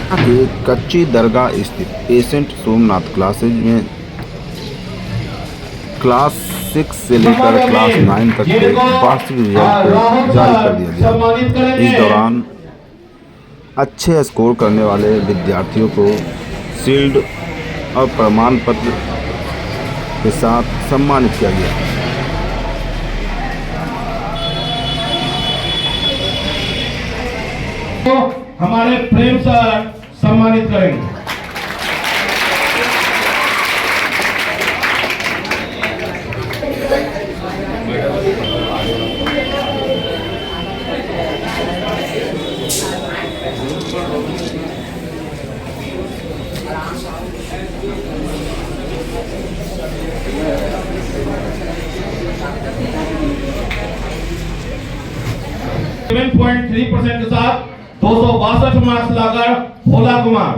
के कच्ची दरगाह स्थित एसेंट सोमनाथ क्लासेज में क्लास 6 से लेकर क्लास 9 तक के वार्षिक रिजल्ट जारी कर दिया गया। इस दौरान अच्छे स्कोर करने वाले विद्यार्थियों को शील्ड और प्रमाण पत्र के साथ सम्मानित किया गया। तो हमारे प्रेम सर सम्मानित करेंगे। .3% के साथ 262 मार्क्स लाकर भोला कुमार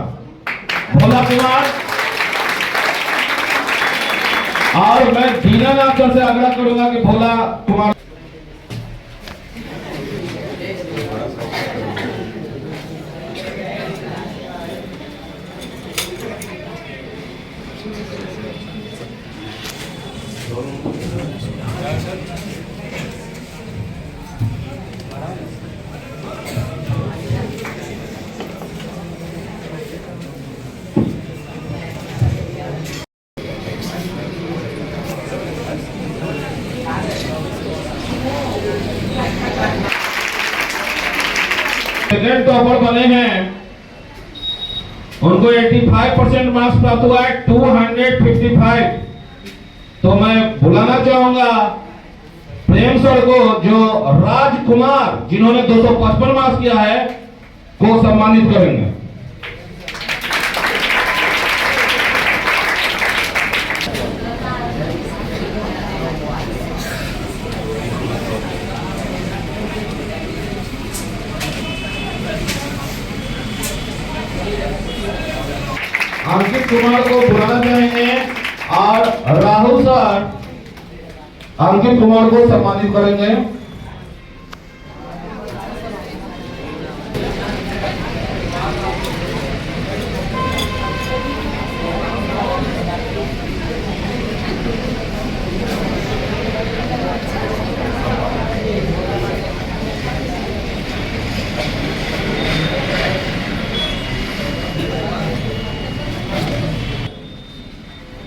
और मैं दीनानाथ सर से आग्रह करूंगा कि भोला कुमार सेकेंड टॉपर बने हैं, उनको 85% मार्क्स प्राप्त हुआ है, 255। तो मैं बुलाना चाहूंगा प्रेम सर को, जो राजकुमार जिन्होंने 255 मार्क्स किया है, को सम्मानित करेंगे। अंकित कुमार को बुलाना चाहेंगे और राहुल सर अंकित कुमार को सम्मानित करेंगे।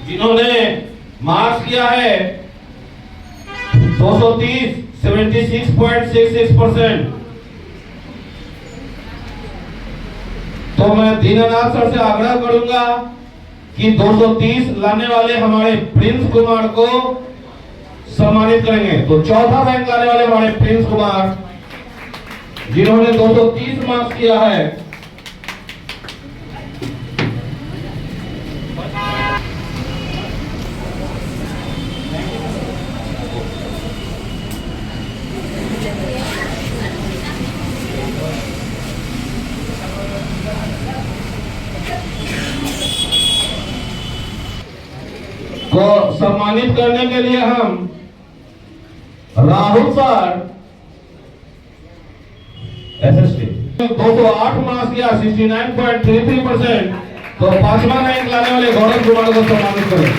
जिन्होंने मार्क्स किया है 230 76.66%, तो मैं दीनानाथ सर से आग्रह करूंगा कि 230 लाने वाले हमारे प्रिंस कुमार को सम्मानित करेंगे। तो चौथा रैंक लाने वाले हमारे प्रिंस कुमार, जिन्होंने 230 मार्क्स किया है, को सम्मानित करने के लिए हम राहुल सर एसएसटी 208 मार्क्स किया 69.33%, तो 5वां रैंक लाने वाले गौरव कुमार को सम्मानित करें।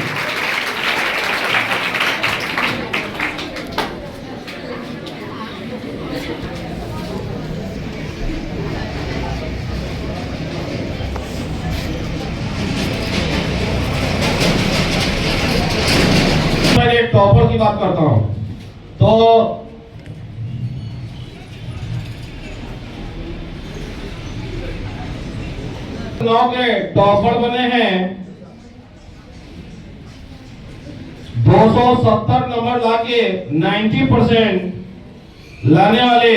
टॉपर की बात करता हूं, तो के टॉपर बने हैं 270 नंबर लाके 90% लाने वाले,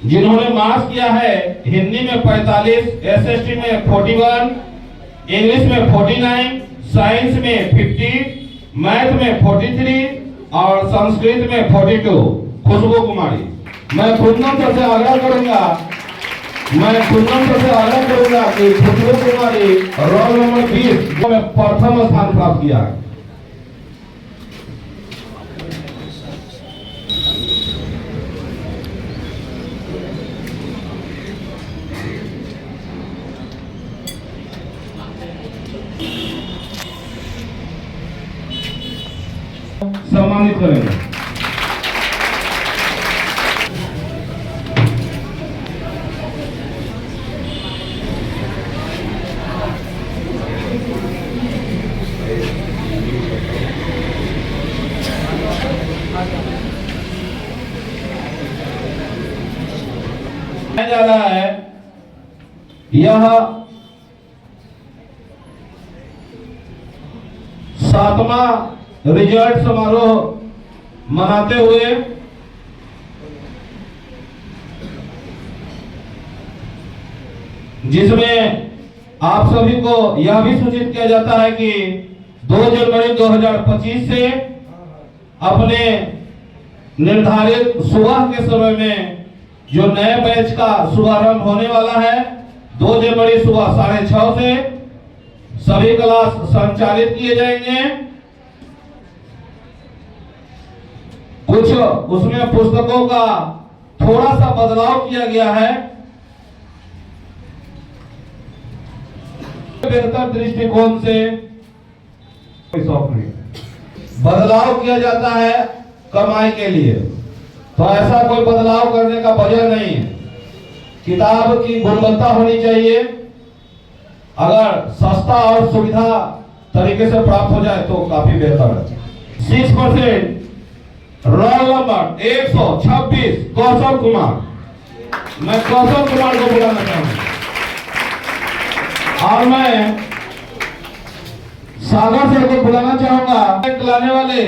जिन्होंने मार्क्स किया है हिंदी में 45, एसएसटी में 41, इंग्लिश में 49, साइंस में 50, मैथ में 43 और संस्कृत में 42, खुशबू कुमारी। मैं कुंदन सर से आग्रह करूंगा कि खुशबू कुमारी रोल नंबर 20 में प्रथम स्थान प्राप्त किया है। करेंगे। जा रहा है यह 7वां रिजल्ट समारोह मनाते हुए जिसमें आप सभी को यह भी सूचित किया जाता है कि 2 जनवरी 2025 से अपने निर्धारित सुबह के समय में जो नए बैच का शुभारंभ होने वाला है 2 जनवरी सुबह 6:30 से सभी क्लास संचालित किए जाएंगे। कुछ उसमें पुस्तकों का थोड़ा सा बदलाव किया गया है। बेहतर दृष्टिकोण से बदलाव किया जाता है कमाई के लिए, तो ऐसा कोई बदलाव करने का वजह नहीं है। किताब की गुणवत्ता होनी चाहिए। अगर सस्ता और सुविधा तरीके से प्राप्त हो जाए तो काफी बेहतर है। 6% रोल नंबर 126 कौशल कुमार। मैं कौशल कुमार को बुलाना चाहूंगा और मैं सागर सर को बुलाना चाहूंगा। लाने वाले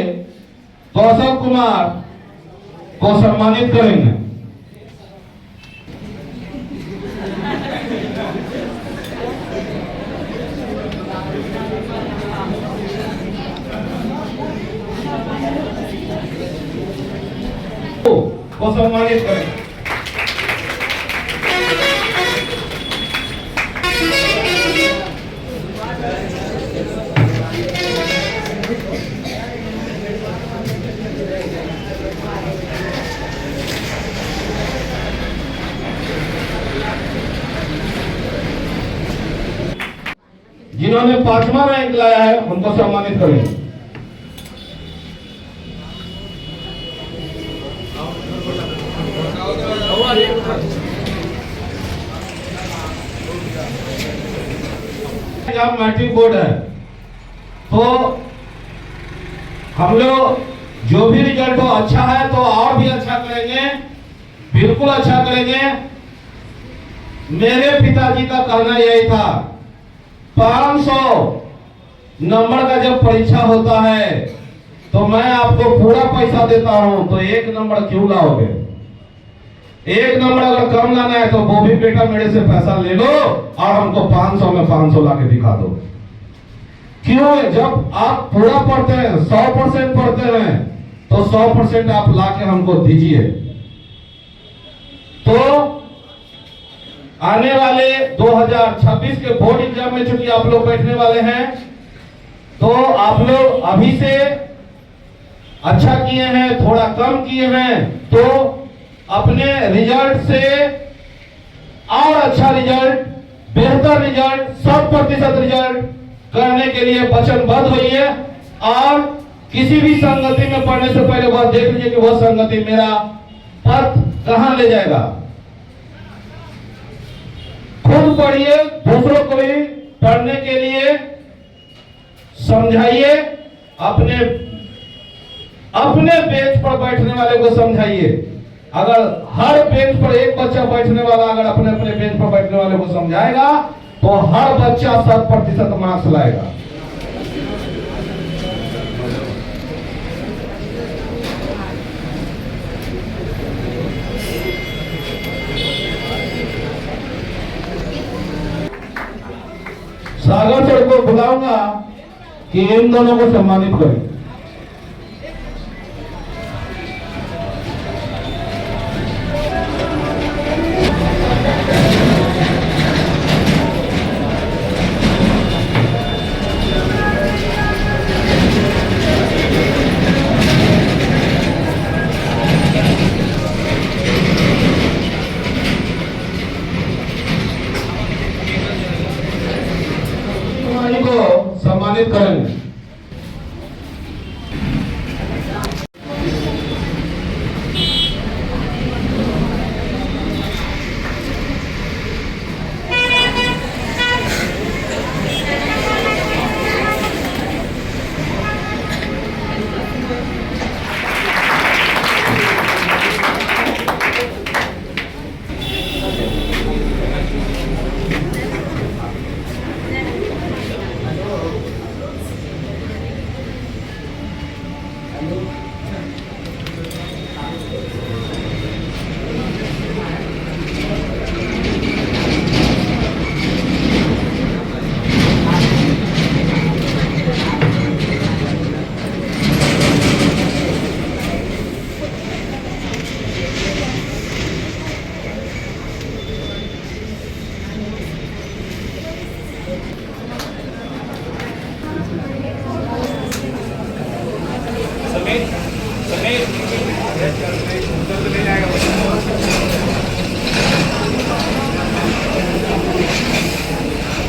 कौशल कुमार को सम्मानित करेंगे। को सम्मानित करेंगे। जिन्होंने 5वां रैंक लाया है उनको सम्मानित करेंगे। जब मैट्रिक बोर्ड है तो हम लोग जो भी रिजल्ट हो अच्छा है तो और भी अच्छा करेंगे, बिल्कुल अच्छा करेंगे। मेरे पिताजी का कहना यही था 500 नंबर का जब परीक्षा होता है तो मैं आपको पूरा पैसा देता हूं, तो 1 नंबर क्यों लाओगे? 1 नंबर अगर कम लाना है तो वो भी बेटा मेरे से पैसा ले लो और हमको 500 में 500 लाके दिखा दो। क्यों? जब आप पूरा पढ़ते हैं 100% पढ़ते हैं तो 100% आप लाके हमको दीजिए। तो आने वाले 2026 के बोर्ड एग्जाम में चूंकि आप लोग बैठने वाले हैं तो आप लोग अभी से अच्छा किए हैं, थोड़ा कम किए हैं, तो अपने रिजल्ट से और अच्छा रिजल्ट, बेहतर रिजल्ट, 100% रिजल्ट करने के लिए वचनबद्ध होइए। और किसी भी संगति में पढ़ने से पहले वह देख लीजिए कि वह संगति मेरा पथ कहां ले जाएगा। खुद पढ़िए, दूसरों को भी पढ़ने के लिए समझाइए। अपने बेंच पर बैठने वाले को समझाइए। अगर हर बेंच पर एक बच्चा बैठने वाला अगर अपने अपने बेंच पर बैठने वाले को समझाएगा तो हर बच्चा 100% मार्क्स लाएगा। सागर सर को बुलाऊंगा कि इन दोनों को सम्मानित करें। सम्मानित करेंगे।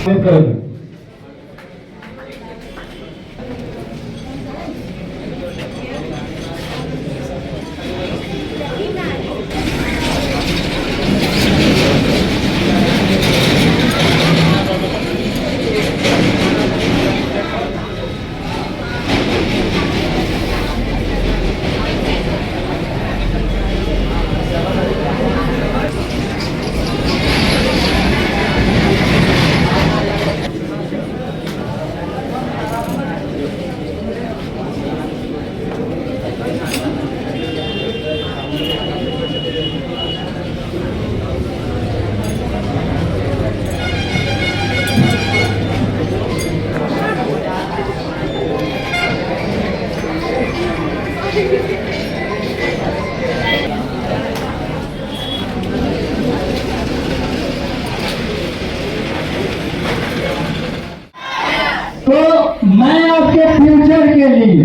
तो मैं आपके फ्यूचर के लिए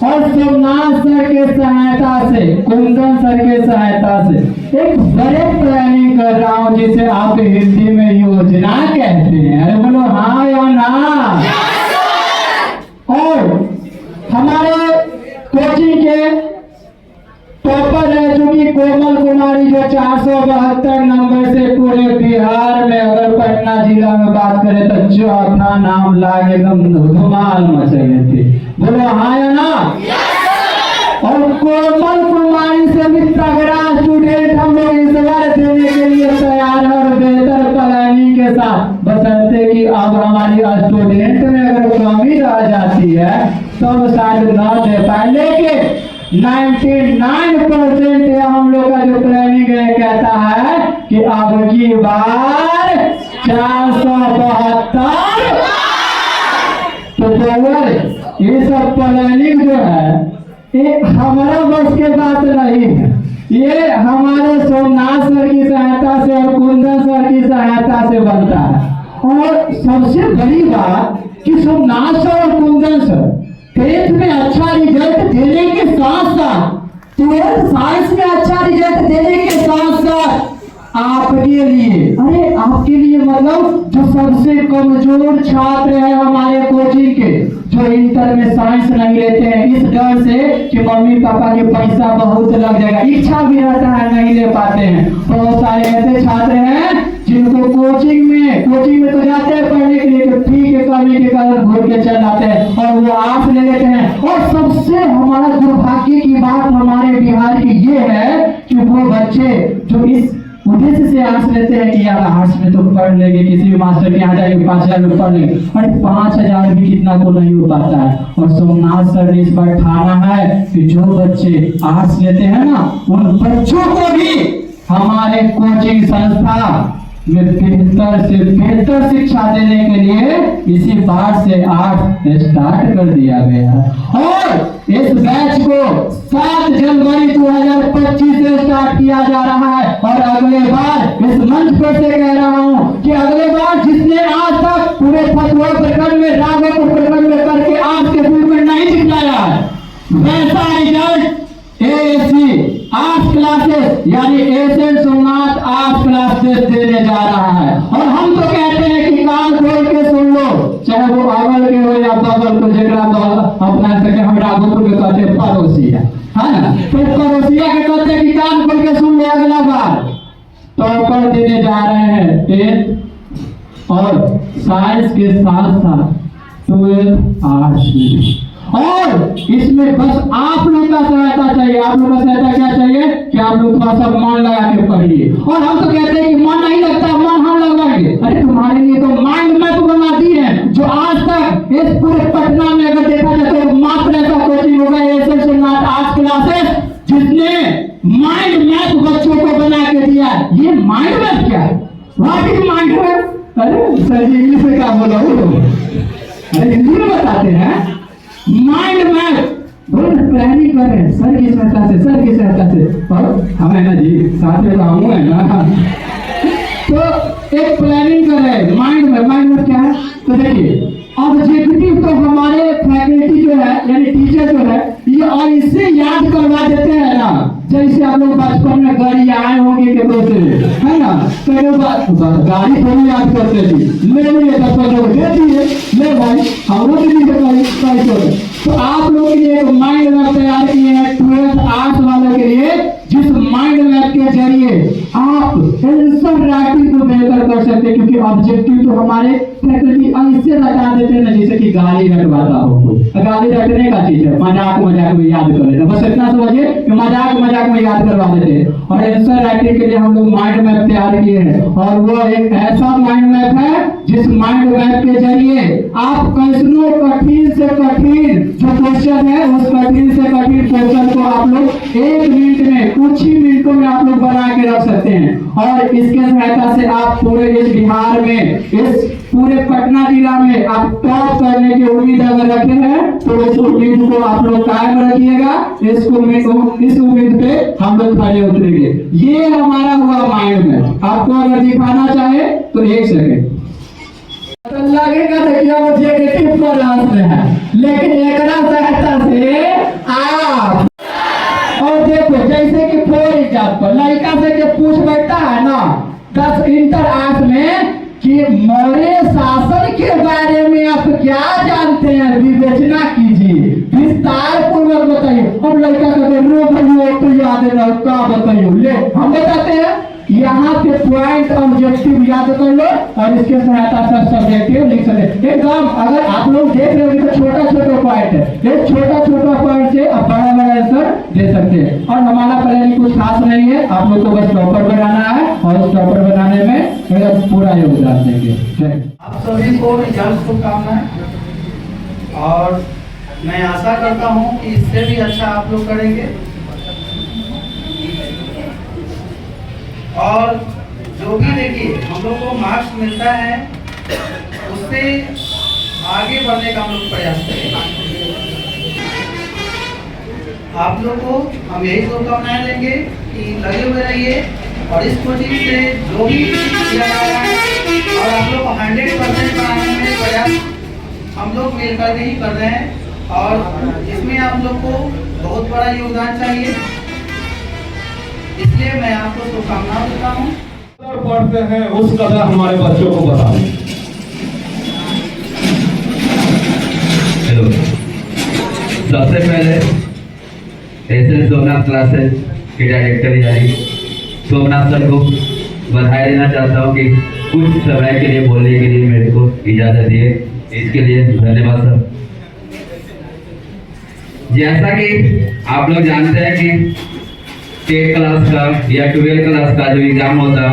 और सोमनाथ सर के सहायता से, कुंदन सर के सहायता से एक बड़े प्लानिंग कर रहा हूँ जिसे आप हिंदी में योजना कहते हैं। अरे बोलो हाँ या ना। और हमारे कोचिंग के टॉपर है जो कि कोमल कुमारी, जो 472 नंबर से पूरे बिहार में, अगर पटना जिला में बात करें तो चौथा नाम लाके एकदम धुमाल मचाए थे। बोलो हाँ या ना। और कोमल कुमारी से भी तगड़ा स्टूडेंट हम लोग इस बार देने के लिए तैयार है और बेहतर प्लानिंग के साथ, बशर्ते कि अब हमारी स्टूडेंट में अगर कमी रह जाती है तो शायद न दे पाए, लेकिन 99% हम लोग का जो प्लानिंग है कहता है कि अब की बार 472। तो ये सब प्लानिंग जो है ये हमारा बस के बात नहीं है, ये हमारे सोमनाथ सर की सहायता से और कुंदन सर की सहायता से बनता है। और सबसे बड़ी बात कि सोमनाथ सर और कुंदन सर 10th में अच्छा रिजल्ट देने के साथ साथ 12th साइंस में अच्छा रिजल्ट देने के साथ साथ आपके लिए, अरे आपके लिए मतलब जो सबसे कमजोर छात्र है हमारे कोचिंग के, जो इंटर में साइंस नहीं लेते हैं इस डर से कि मम्मी पापा के पैसा बहुत लग जाएगा, इच्छा भी रहता है नहीं ले पाते हैं। बहुत सारे ऐसे छात्र हैं जिनको कोचिंग में तो जाते हैं पढ़ने के लिए, तो ठीक है कमी के कारण घूर के चल जाते हैं और वो आर्ट्स ले लेते हैं। और सबसे हमारा दुर्भाग्य की बात हमारे बिहार की ये है कि वो बच्चे जो इस उद्देश्य से आर्ट्स लेते हैं कि यार आर्ट्स में तो पढ़ लेंगे, किसी भी मास्टर के यहाँ जाएंगे 5000 में पढ़ लेंगे, अरे 5000 भी कितना तो नहीं हो पाता है। और सोमनाथ सर ने इस बार ठाना है कि जो बच्चे आर्ट्स लेते हैं ना उन बच्चों को भी हमारे कोचिंग संस्था में बेहतर से बेहतर शिक्षा देने के लिए इसी बार से आर्ट्स स्टार्ट कर दिया गया है। और इस बैच को 7 जनवरी 2025 से स्टार्ट किया जा रहा है। और अगले बार इस मंच पर से कह रहा हूँ कि अगले बार जिसने आज तक पूरे फतवा प्रखंड में, राघोपुर प्रखंड में करके आज के रूप में नहीं दिखलाया है, वैसा रिजल्ट एएससी आर्ट्स क्लासेस यानी एसएन सोमनाथ आर्ट्स क्लासेस देने जा रहा है। और हम तो कहते हैं कि कान खोल के सुन लो, चाहे वो अगल के हो या बगल को, जरा अपना सके हम राघोपुर के कहते हैं पड़ोसिया, है ना, तो पड़ोसिया के कहते हैं कि कान खोल के सुन लो। अगला बार टॉपर देने जा रहे हैं 10th और साइंस के साथ साथ 12th आर्ट्स में। और इसमें बस आप लोग का सहायता चाहिए। आप लोग का सहायता क्या चाहिए कि आप लोग थोड़ा सा मन लगा के पढ़िए। और हम तो कहते हैं कि मन नहीं लगता, मन हम लगाएंगे। अरे तुम्हारे लिए तो माइंड मैप बना दी है, जो आज तक इस पूरे पटना में अगर देखा जाए तो मात्र ऐसा कोचिंग होगा एसएन सोमनाथ आर्ट्स क्लासेस जिसने माइंड मैप बच्चों को बना के दिया। ये माइंड मैप क्या है? What is mind map? अरे सर जी इंग्लिश में क्या बोला हूँ, अरे हिंदी में बताते हैं। माइंड मैप प्लानिंग कर रहे हैं सर की सहायता से, सर की सहायता से। और हम है ना जी, साथ में हम है ना, तो एक प्लानिंग कर रहे हैं माइंड मैप। माइंड मैप क्या है? तो देखिए ऑब्जेक्टिव तो हमारे फैकल्टी जो है यानी टीचर जो है ये और इससे याद करवा देते हैं ना, जैसे आप लोग बचपन में गड़ी आए होंगे के से, है ना, कई बात गाड़ी थोड़ी याद करते थी, ले लिए तब तक दे दिए, ले भाई हमरो भी नहीं भाई। तो आप लोग ये माइंड मैप तैयार किए हैं 12th आर्ट्स वालों के लिए, जिस माइंड मैप के जरिए आप आंसर राइटिंग को बेहतर कर सकते हैं, क्योंकि ऑब्जेक्टिव तो हमारे फैकल्टी ऐसे रटा देते हैं ना जैसे कि गाली रटवाता हो कोई। गाली रटने का चीज है, मजाक मजाक में याद कर लेते, बस इतना समझिए कि मजाक मजाक में याद करवा देते हैं। और आंसर राइटिंग के लिए हम लोग माइंड मैप तैयार किए हैं, और वो एक ऐसा माइंड मैप है जिस माइंड मैप के जरिए आप कैसनो कठिन से कठिन जो क्वेश्चन है उस कठिन से कठिन क्वेश्चन को आप लोग 1 मिनट में, कुछ ही मिनटों में आप लोग बना के रख सकते हैं। और इसके सहायता से आप पूरे इस बिहार में, इस पूरे पटना जिला में आप टॉप करने की उम्मीद अगर रखे हैं तो इस उम्मीद को आप लोग कायम रखिएगा। इस उम्मीद पे हम लोग खड़े उतरेंगे। ये हमारा हुआ माइंड में। आपको अगर दिखाना चाहे तो 1 सेकेंड लगेगा, देखिए वो नेगेटिव क्लास में है, लेकिन एकरा सहायता से आप और देखो जैसे कि फॉर एग्जाम्पल लड़का से के पूछ बैठता है ना 10 इंटर आर्ट्स में कि मौर्य शासन के बारे में आप क्या जानते हैं, विवेचना कीजिए, विस्तार पूर्वक बताइए। अब लड़का कहते रो भैया तो याद है ना क्या बताइए, ले हम बताते हैं। यहाँ पे पॉइंट ऑब्जेक्टिव याद कर लो और इसके सहायता से सब्जेक्टिव लिख सकते। एकदम अगर आप लोग देख रहे हो तो छोटा छोटा पॉइंट है, ये छोटा छोटा पॉइंट से आप बड़ा बड़ा आंसर दे सकते हैं। और हमारा प्लान कुछ खास नहीं है, आप लोग को बस टॉपर बनाना है और उस टॉपर बनाने में मेरा पूरा योगदान देंगे। आप सभी को रिजल्ट शुभकामनाएं, और मैं आशा करता हूं कि इससे भी अच्छा आप लोग करेंगे। और जो भी देखिए हम लोग को मार्क्स मिलता है उससे आगे बढ़ने का हम लोग प्रयास करेंगे। आप लोग को हम यही शुभकामनाएं देंगे कि लगे हुए रहिए और इस कोचिंग से जो भी किया जा रहा है और आप लोग को 100% बनाने में प्रयास हम लोग मिलकर के ही कर रहे हैं, और इसमें आप लोग को बहुत बड़ा योगदान चाहिए, इसलिए मैं आपको शुभकामनाएं देता हूँ। पढ़ते हैं उस कदर हमारे बच्चों को बताओ। हेलो, सबसे पहले एसएल सोमनाथ क्लासेस के डायरेक्टर यानी सोमनाथ सर को बधाई देना चाहता हूँ कि कुछ समय के लिए बोलने के लिए मेरे को इजाजत दिए, इसके लिए धन्यवाद सर। जैसा कि आप लोग जानते हैं कि 10 क्लास का या 12 क्लास का जो एग्जाम होता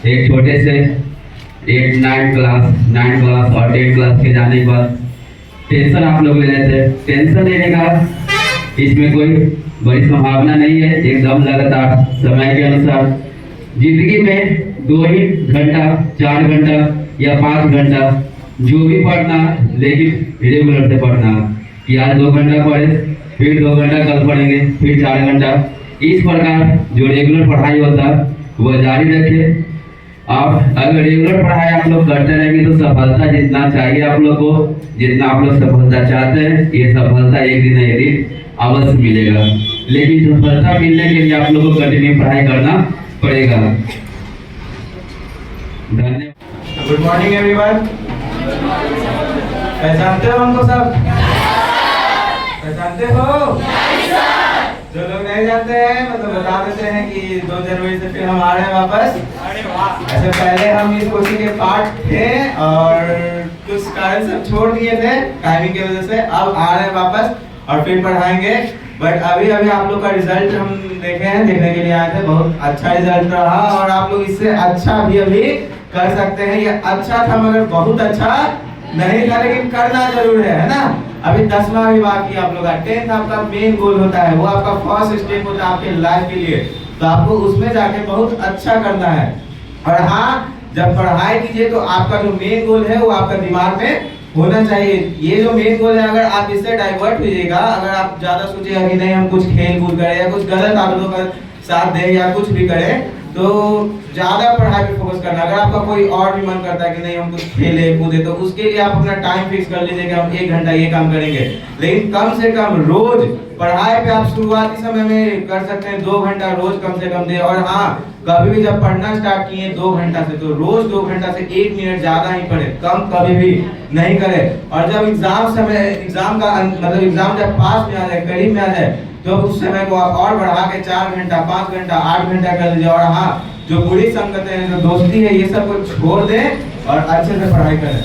एक छोटे से 8, 9 क्लास और 10 क्लास के जाने के बाद टेंशन आप लोग ले लेते हैं। टेंशन लेने का इसमें कोई बड़ी संभावना नहीं है, एकदम लगातार समय के अनुसार जिंदगी में 2 ही घंटा, 4 घंटा या 5 घंटा जो भी पढ़ना, लेकिन रेगुलर से पढ़ना, कि आज 2 घंटा पढ़े, फिर 2 घंटा कल पढ़ेंगे, फिर 4 घंटा, इस प्रकार जो रेगुलर पढ़ाई होता है वह जारी रखें। आप अगर रेगुलर पढ़ाई आप लोग करते रहेंगे तो सफलता जितना चाहिए आप लोग को, जितना आप लोग सफलता चाहते हैं, ये सफलता एक दिन एक दिन अवश्य मिलेगा। लेकिन सफलता मिलने के लिए आप लोग को कंटिन्यू पढ़ाई करना पड़ेगा। धन्यवाद। Good morning everyone. पहचानते हो हमको सब? पहचानते हो? जो लोग नहीं जानते हैं मतलब बता देते हैं कि 2 जनवरी से फिर हम आ रहे हैं वापस। ऐसे पहले हम इस कोचिंग के पार्ट थे और कुछ कारण सब छोड़ दिए थे टाइमिंग की वजह से, अब आ रहे हैं वापस और फिर पढ़ाएंगे। बट अभी आप लोग का रिजल्ट हम देखे हैं, देखने के लिए आए थे, बहुत अच्छा रिजल्ट रहा और आप लोग इससे अच्छा भी अभी कर सकते हैं। ये अच्छा था मगर बहुत अच्छा नहीं था, लेकिन करना जरूर है ना। अभी 10वां भी बाकी आप लोग का, 10th आपका मेन गोल होता है, वो आपका फर्स्ट स्टेप होता है आपके लाइफ के लिए, तो आपको उसमें जाके बहुत अच्छा करना है। और हाँ, जब पढ़ाई कीजिए तो आपका जो मेन गोल है वो आपका दिमाग में होना चाहिए। ये जो मेन गोल है, अगर आप इससे डाइवर्ट होइएगा, अगर आप ज्यादा सोचिएगा कि नहीं हम कुछ खेल कूद करें या कुछ गलत आप लोगों का साथ दें या कुछ भी करें, तो ज़्यादा पढ़ाई पे फोकस करना। अगर आपका कोई और भी मन करता है कि नहीं हम कुछ खेले कूदे, तो उसके लिए आप अपना टाइम फिक्स कर लीजिए कि हम 1 घंटा ये काम करेंगे। लेकिन कम से कम रोज पढ़ाई पे आप शुरुआती समय में कर सकते हैं 2 घंटा रोज कम से कम दे। और हाँ, कभी भी जब पढ़ना स्टार्ट किए 2 घंटा से, तो रोज 2 घंटा से 1 मिनट ज्यादा ही पढ़े, कम कभी भी नहीं करें। और जब एग्जाम समय, एग्जाम का मतलब एग्जाम जब पास में आ जाए, करीब में आ जाए, तो उस समय को आप और बढ़ा के 4 घंटा, 5 घंटा, 8 घंटा कर लीजिए। और हाँ, जो बुरी संगतें हैं, जो दोस्ती है, ये सब को छोड़ दें और अच्छे से पढ़ाई करें।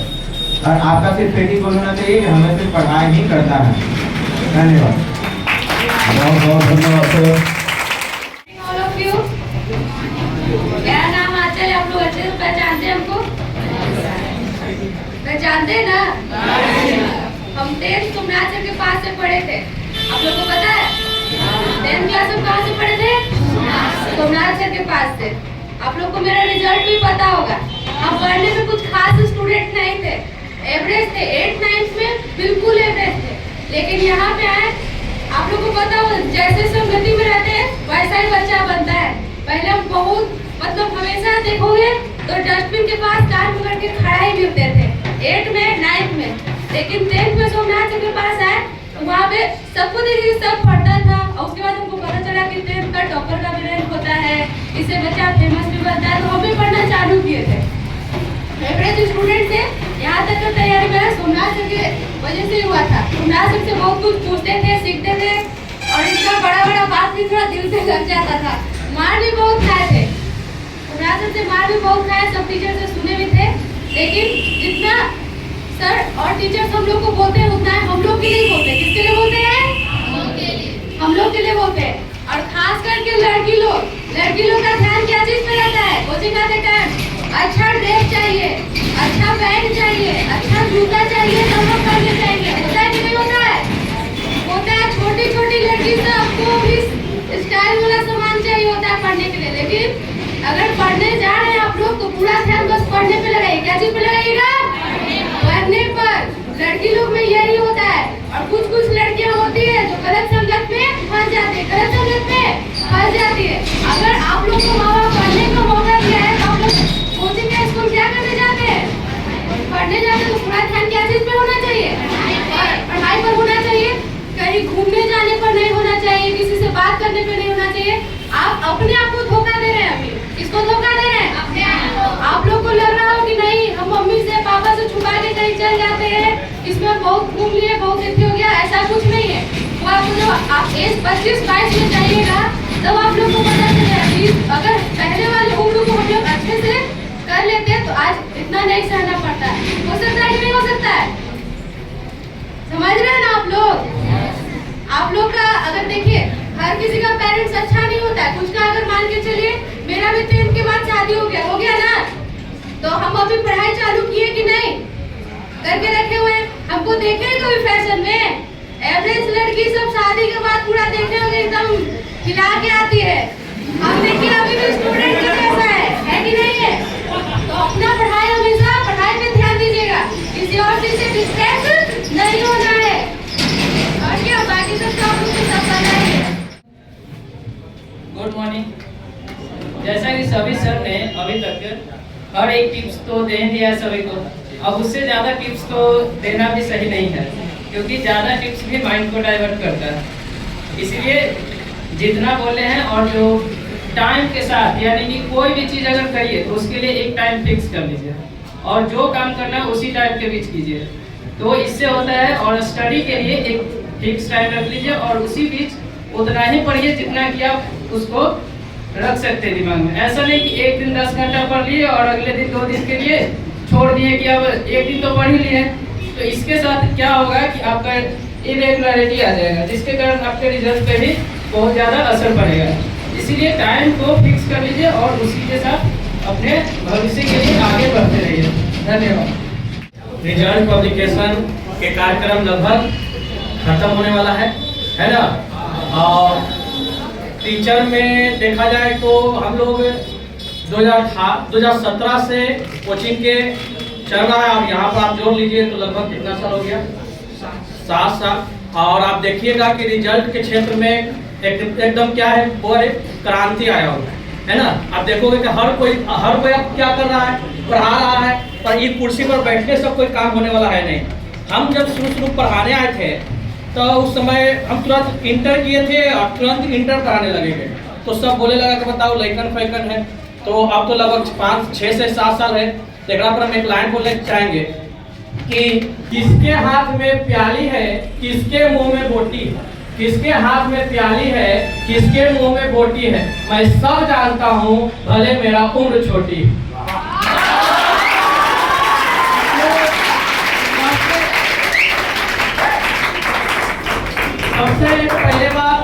और आपका सिर्फ एक ही गोल होना चाहिए कि हमें सिर्फ पढ़ाई ही करना है। धन्यवाद। बहुत बहुत धन्यवाद सर। All of you, मेरा नाम आंचल है। आप लोग अच्छे से पहचानते हैं हमको? पहचानते हैं ना? हम 10th सोमनाथ सर के पास से पढ़े थे। आप लोगों को पता है 10th क्लास में कहाँ से पढ़े थे? सोमनाथ सर के पास से। आप लोग को मेरा रिजल्ट भी पता होगा। हम पढ़ने में कुछ खास स्टूडेंट नहीं थे, एवरेज थे। 8th 9th में बिल्कुल एवरेज थे। लेकिन यहाँ पे आए, आप लोग को पता हो, जैसे संगति में रहते हैं वैसा ही बच्चा बनता है। पहले हम बहुत मतलब हमेशा देखोगे तो डस्टबिन के पास कान पकड़ के खड़ा ही मिलते थे 8th में 9th में। लेकिन 10th में सोमनाथ सर के पास आए तो वहाँ पे सबको देखिए सब पढ़ता था। और उसके बाद हमको पता चला कि 10th का टॉपर का भी रैंक होता है, इससे बच्चा फेमस भी बनता है। तो हम भी पढ़ना चालू किए थे। एवरेज स्टूडेंट थे, यहाँ तक का तैयारी मेरा सोमनाथ सर के वजह से हुआ था। सोमनाथ सर से बहुत कुछ पूछते थे, सीखते थे। और इतना बड़ा बड़ा बात भी थोड़ा दिल से लग जाता था। मार भी बहुत खाए थे, सोमनाथ सर से मार भी बहुत खाए, सब टीचर से सुने भी थे। लेकिन जितना सर और टीचर्स हम लोग को बोलते हैं उतना हम लोग के लिए बोलते हैं। किसके लिए बोलते हैं? हम लोग के लिए बोलते हैं। और खास करके लड़की लोग का ध्यान क्या चीज पे रहता है? कोचिंग आते टाइम अच्छा ड्रेस चाहिए, अच्छा बैग चाहिए, अच्छा जूता चाहिए, सब लोग पहनने चाहिए। होता है कि नहीं होता है? होता है। छोटी छोटी लड़की सबको भी स्टाइल वाला सामान चाहिए होता है पढ़ने के लिए। लेकिन अगर पढ़ने जा रहे हैं आप लोग तो पूरा ध्यान बस पढ़ने पे लगाइए। क्या चीज पे लगाइएगा? पढ़ने पर। लड़की लोग में यही होता है। और कुछ कुछ लड़कियां होती है जो गलत संगत में फंस जाती है, गलत संगत में फंस जाती है। अगर आप लोग को माँ बाप पढ़ने का मौका दिया है तो आप लोग कोचिंग या स्कूल क्या करने जाते हैं? पढ़ने जाते हैं। तो पूरा ध्यान क्या चीज पे होना चाहिए? पढ़ाई पर होना चाहिए। कहीं घूमने जाने पर नहीं होना चाहिए, किसी से बात करने पे नहीं होना चाहिए। आप अपने आप को धोखा दे रहे हैं। अभी किसको धोखा दे रहे हैं? अपने आप। आप लोग को लग रहा हो कि नहीं हम मम्मी से पापा से छुपा के कहीं चल जाते हैं, इसमें बहुत घूम लिए, बहुत इतनी हो गया। ऐसा कुछ नहीं है। वो आपको जब आप एज 25-22 में जाइएगा तब आप लोग को पता चलेगा। अगर पहले वाले उम्र को हम लोग अच्छे से कर लेते हैं तो आज इतना नहीं सहना पड़ता है। हो सकता है कि नहीं हो सकता है? समझ रहे हैं ना आप लोग? आप लोग का अगर देखिए हर किसी का पेरेंट्स अच्छा नहीं होता है। कुछ का अगर मान के चलिए मेरा भी 10th के बाद शादी हो गया ना, तो हम अभी पढ़ाई चालू किए कि नहीं करके रखे हुए। हमको देखे कभी फैशन में एवरेज लड़की सब शादी के बाद पूरा देखने होंगे एकदम खिला के आती है। हम देखिए अभी भी स्टूडेंट के जैसा है कि नहीं है? तो अपना पढ़ाई हमेशा पढ़ाई पे ध्यान दीजिएगा, किसी और चीज से डिस्ट्रैक्ट नहीं होना है। और क्या बाकी सब काम सब करना है। Good morning. जैसा कि सभी सर ने अभी तक हर एक टिप्स तो दे दिया है सभी को। अब उससे ज़्यादा टिप्स तो देना भी सही नहीं है, क्योंकि ज़्यादा टिप्स भी माइंड को डाइवर्ट करता है। इसलिए जितना बोले हैं और जो टाइम के साथ, यानी कि कोई भी चीज़ अगर करिए तो उसके लिए एक टाइम फिक्स कर लीजिए और जो काम करना है उसी टाइम के बीच कीजिए, तो इससे होता है। और स्टडी के लिए एक फिक्स टाइम रख लीजिए और उसी बीच उतना ही पढ़िए जितना कि आप उसको रख सकते हैं दिमाग में। ऐसा नहीं कि एक दिन 10 घंटा पढ़ लिए और अगले दिन 2 दिन के लिए छोड़ दिए कि अब एक दिन तो पढ़ ही लिए। तो इसके साथ क्या होगा कि आपका इरेगुलरिटी आ जाएगा, जिसके कारण आपके रिजल्ट पे भी बहुत ज़्यादा असर पड़ेगा। इसीलिए टाइम को फिक्स कर लीजिए और उसी के साथ अपने भविष्य के लिए आगे बढ़ते रहिए। धन्यवाद। रिजल्ट पब्लिकेशन के कार्यक्रम लगभग खत्म होने वाला है ना। और टीचर में देखा जाए तो हम लोग 2017 से कोचिंग के चल रहा है। और यहाँ पर आप जोड़ लीजिए तो लगभग कितना साल हो गया? 7 साल। और आप देखिएगा कि रिजल्ट के क्षेत्र में एकदम क्या है, वो क्रांति आया होगा। है ना। आप देखोगे कि हर कोई अब क्या कर रहा है, पढ़ा रहा है, पर एक कुर्सी पर बैठने से कोई काम होने वाला है नहीं। हम जब शुरू पढ़ाने आए थे तो उस समय हम तुरंत इंटर किए थे और तुरंत इंटर कराने लगे थे, तो सब बोले लगा कि बताओ लैकन फैकन है। तो अब तो लगभग 5, 6 से 7 साल है। देखना पर हम एक लाइन बोलने चाहेंगे कि किसके हाथ में प्याली है, किसके मुंह में बोटी है, किसके हाथ में प्याली है, किसके मुंह में बोटी है, मैं सब जानता हूँ, भले मेरा उम्र छोटी है। सबसे पहले बात,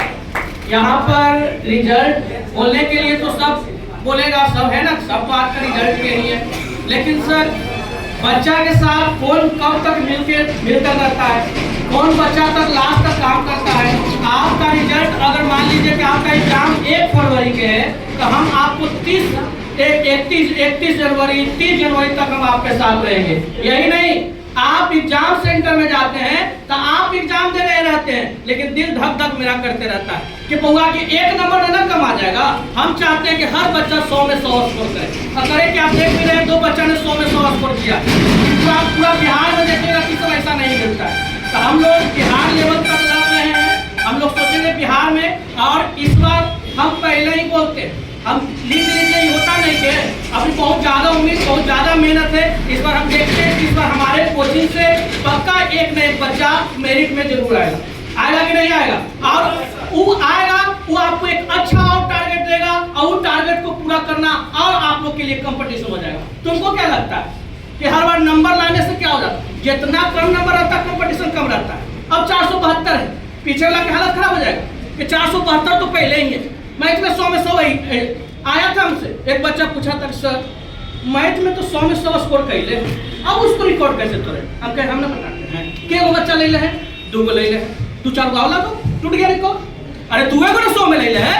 यहाँ पर रिजल्ट बोलने के लिए तो सब बोलेगा, सब है ना, सब तो आज का रिजल्ट के लिए, लेकिन सर बच्चा के साथ कौन कब तक मिलकर रहता है, कौन बच्चा तक लास्ट तक काम करता है। आपका रिजल्ट अगर मान लीजिए कि आपका एग्जाम 1 फरवरी के है तो हम आपको 31 जनवरी 30 जनवरी तक हम आपके साथ रहेंगे। यही नहीं, आप एग्जाम सेंटर में जाते हैं तो आप एग्जाम दे रहे रहते हैं, लेकिन दिल धक धक मेरा करते रहता है कि बउआ की 1 नंबर न कम आ जाएगा। हम चाहते हैं कि हर बच्चा 100 में 100 स्कोर करे, और करे कि आप देख भी रहे हैं 2 बच्चा ने 100 में 100 स्कोर किया। तो आप पूरा बिहार में देखिएगा कि सब ऐसा नहीं मिलता है। तो हम लोग बिहार लेवल तक लड़ रहे हैं, हम लोग सोचेंगे बिहार में, और इस बार हम पहले ही बोलते हैं, हम लिख लीजिए, होता नहीं है, अभी बहुत ज़्यादा उम्मीद, बहुत ज़्यादा मेहनत है। इस बार हम देखते हैं कि इस बार हमारे कोचिंग से पक्का एक न एक बच्चा मेरिट में जरूर आएगा कि नहीं आएगा, और वो आएगा, वो आपको एक अच्छा और टारगेट देगा, और वो टारगेट को पूरा करना और आप लोग के लिए कंपटीशन हो जाएगा। तुमको क्या लगता है कि हर बार नंबर लाने से क्या हो जाता है, जितना कम नंबर रहता है कंपटीशन कम रहता है। अब 472 है, पीछे वाला की हालत खराब हो जाएगा कि 472 तो पहले ही है। मैथ में 100 में 100 आया था। हमसे एक बच्चा पूछा था, सर मैथ में तो 100 में 100 स्कोर कर ले, अब उसको रिकॉर्ड कैसे तोड़े। हम कहे हम ना बताते हैं के वो बच्चा ले है, 2 गो ले है, 2-4 गावला तो टूट गया रिकॉर्ड। अरे तू को 100 में ले है,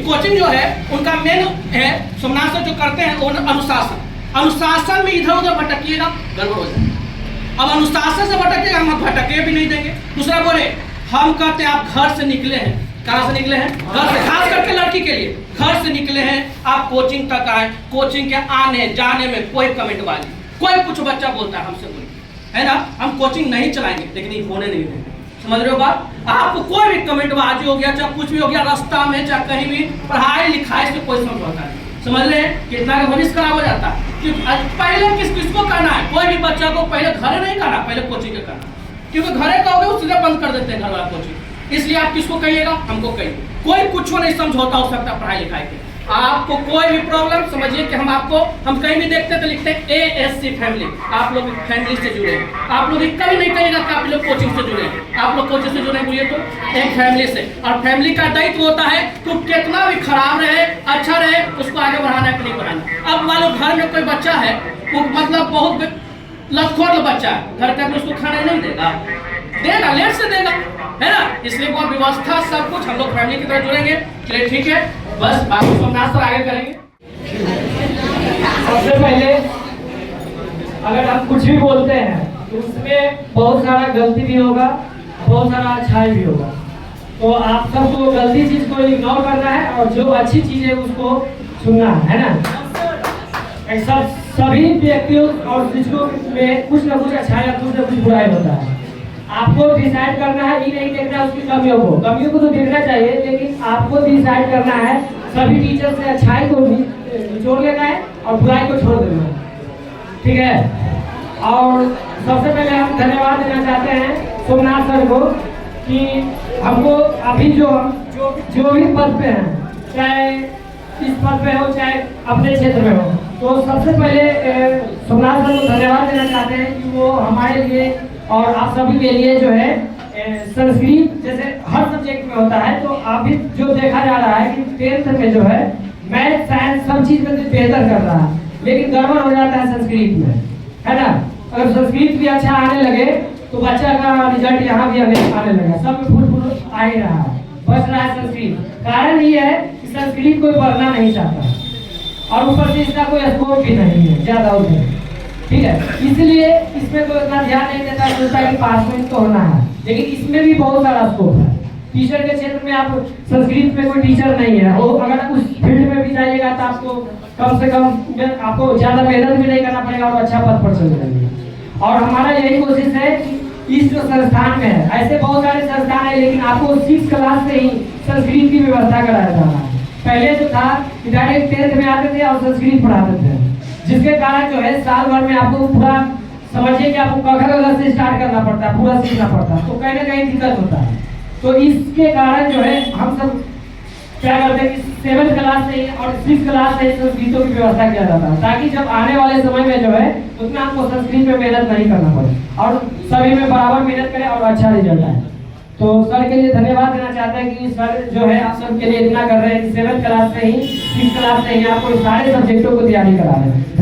कोचिंग जो है उनका मेन है, सोमनाथ सर जो करते हैं वो अनुशासन। अनुशासन में इधर उधर भटकिएगा गड़बड़ हो जाएगा। अब अनुशासन से भटकिएगा, हम भटके भी नहीं देंगे। दूसरा बोले, हम कहते हैं आप घर से निकले हैं, कहाँ से निकले हैं, घर से, खास करके लड़की के लिए घर से निकले हैं, आप कोचिंग तक आए, कोचिंग के आने जाने में कोई कमेंट बाजी, कोई कुछ बच्चा बोलता है हमसे बोलिए, है ना, हम कोचिंग नहीं चलाएंगे, लेकिन ये होने नहीं देंगे। समझ रहे हो बात। आपको कोई भी कमेंट बाजी हो गया, चाहे कुछ भी हो गया, रास्ता में चाहे कहीं भी, पढ़ाई लिखाई से कोई समझौता नहीं। समझ रहे हैं कितना का भविष्य खराब हो जाता है। पहले किसको करना है, कोई भी बच्चा को पहले घरे नहीं करना, पहले कोचिंग का करना, क्योंकि घरे कहोगे वो सीधे बंद कर देते हैं घर वाला कोचिंग। इसलिए आप किसको कहिएगा, हमको कहिए, कोई कुछ नहीं समझौता हो सकता पढ़ाई लिखाई के। आपको कोई भी प्रॉब्लम समझिए कि हम कहीं भी देखते तो लिखते हैं ASC फैमिली, आप लोग फैमिली से जुड़े हैं। आप लोग कभी नहीं कहिएगा कि आप लोग कोचिंग से जुड़े हैं, आप लोग कोचिंग से जुड़े बोलिए तो एक फैमिली से। और फैमिली का दायित्व होता है तो कितना भी खराब रहे अच्छा रहे उसको आगे बढ़ाना कि नहीं बढ़ाना। अब मान लो घर में कोई बच्चा है, वो मतलब बहुत लखोर बच्चा है, घर का उसको खाना नहीं देगा, लेट से देगा, है ना। इसलिए वो व्यवस्था सब कुछ हम लोग फैमिली की तरह जुड़ेंगे। चलिए ठीक है, बस बाकी सोमनाथ सर आगे करेंगे। सबसे पहले अगर हम कुछ भी बोलते हैं तो उसमें बहुत सारा गलती भी होगा, बहुत सारा अच्छाई भी होगा। तो आप सबको गलती चीज को इग्नोर करना है और जो अच्छी चीज है उसको सुनना है ना। ऐसा सभी व्यक्तियों और शिक्षकों में कुछ ना कुछ अच्छाई या कुछ ना कुछ बुराई होता है। आपको डिसाइड करना है, ये नहीं देखना है उसकी कमियों को तो देखना चाहिए, लेकिन आपको डिसाइड करना है सभी टीचर से अच्छाई को जोड़ लेना है और बुराई को छोड़ देना है, ठीक है। और सबसे पहले हम धन्यवाद देना चाहते हैं सोमनाथ सर को कि हमको अभी जो भी पद पे हैं, चाहे इस पद पे हो चाहे अपने क्षेत्र में हो, तो सबसे पहले सोमनाथ सर को धन्यवाद देना चाहते हैं कि वो हमारे लिए और आप सभी के लिए जो है संस्कृत जैसे हर सब्जेक्ट में होता है, तो अभी जो देखा जा रहा है कि 10th में जो है मैथ साइंस सब चीज में बेहतर कर रहा है, लेकिन गड़बड़ हो जाता है संस्कृत में, है ना। अगर संस्कृत भी अच्छा आने लगे तो बच्चा का रिजल्ट यहाँ भी आने लगा, सब में फुल आ ही रहा है, बच रहा है संस्कृत। कारण ये है कि संस्कृत कोई पढ़ना नहीं चाहता और ऊपर से इसका कोई स्कोप भी नहीं है ज्यादा उधर, ठीक है, इसलिए इसमें कोई इतना ध्यान नहीं देता, सोचता है कि पासमेंट तो होना है, लेकिन इसमें भी बहुत सारा स्कोप है। टीचर के क्षेत्र में आप संस्कृत में कोई टीचर नहीं है, वो अगर उस फील्ड में भी जाइएगा तो आपको कम से कम आपको ज़्यादा मेहनत भी नहीं करना पड़ेगा और अच्छा पद पर चल जाएंगे। और हमारा यही कोशिश है कि इस जो संस्थान में है, ऐसे बहुत सारे संस्थान है, लेकिन आपको 6 क्लास से ही संस्कृत की व्यवस्था कराया जा रहा है। पहले जो था कि डायरेक्ट 10th में आते थे और संस्कृत पढ़ाते थे, जिसके कारण जो है साल भर में आपको पूरा समझिए कि आपको कखर से स्टार्ट करना पड़ता है, पूरा सीखना पड़ता है, तो कहीं ना कहीं दिक्कत होता है। तो इसके कारण जो है हम सब क्या करते हैं कि 7th क्लास से और 6th क्लास से संस्कृतों की व्यवस्था किया जाता है, ताकि जब आने वाले समय में जो है उतना आपको संस्कृत में मेहनत नहीं करना पड़े और सभी में बराबर मेहनत करें और अच्छा रिजल्ट आए। तो सर के लिए धन्यवाद देना चाहते हैं कि सर जो है आप सब के लिए इतना कर रहे हैं कि 7th क्लास से ही 6th क्लास से ही आपको सारे सब्जेक्टों को तैयारी करा रहे हैं।